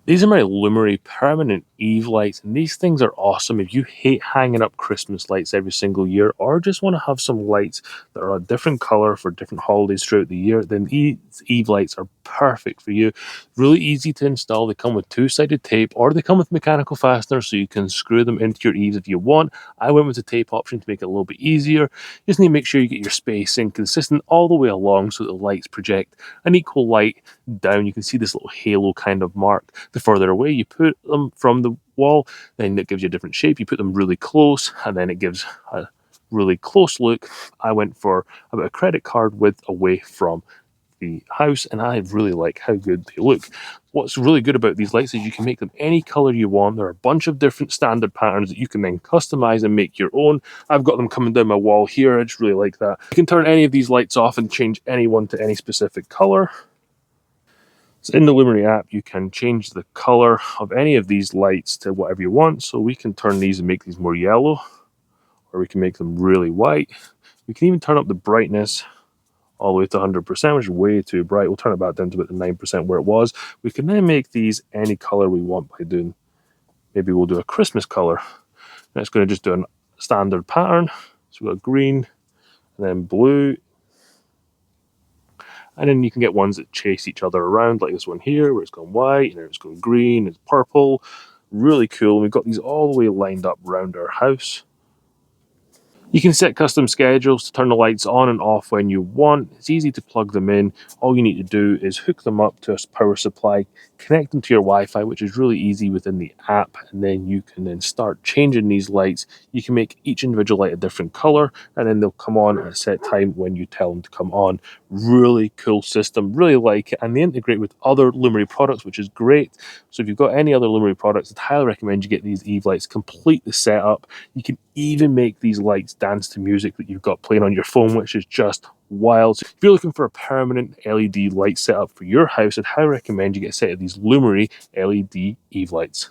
These are my Lumary permanent Eve lights, and these things are awesome if you hate hanging up Christmas lights every single year or just want to have some lights that are a different color for different holidays throughout the year. Then these Eve lights are perfect for you. Really easy to install. They come with two-sided tape or they come with mechanical fasteners so you can screw them into your eaves if you want. I went with the tape option to make it a little bit easier. You just need to make sure you get your spacing consistent all the way along so that the lights project an equal light down. You can see this little halo kind of mark. The further away you put them from the wall, then it gives you a different shape. You put them really close, and then it gives a really close look. I went for about a credit card width away from the house, and I really like how good they look. What's really good about these lights is you can make them any color you want. There are a bunch of different standard patterns that you can then customize and make your own. I've got them coming down my wall here. I just really like that. You can turn any of these lights off and change any one to any specific color. So in the Lumary app, you can change the color of any of these lights to whatever you want. So we can turn these and make these more yellow, or we can make them really white. We can even turn up the brightness all the way to 100%, which is way too bright. We'll turn it back down to about the 9% where it was. We can then make these any color we want by doing, maybe we'll do a Christmas color. And it's going to just do a standard pattern. So we've got green and then blue. And then you can get ones that chase each other around, like this one here, where it's going white, and then it's going green, it's purple. Really cool. And we've got these all the way lined up around our house. You can set custom schedules to turn the lights on and off when you want. It's easy to plug them in. All you need to do is hook them up to a power supply, connect them to your Wi-Fi, which is really easy within the app, and then you can then start changing these lights. You can make each individual light a different color, and then they'll come on at a set time when you tell them to come on. Really cool system, really like it, and they integrate with other Lumary products, which is great. So if you've got any other Lumary products, I'd highly recommend you get these Eve lights, complete the setup. You can even make these lights dance to music that you've got playing on your phone, which is just wild. So if you're looking for a permanent LED light setup for your house, I'd highly recommend you get a set of these Lumary LED Eve lights.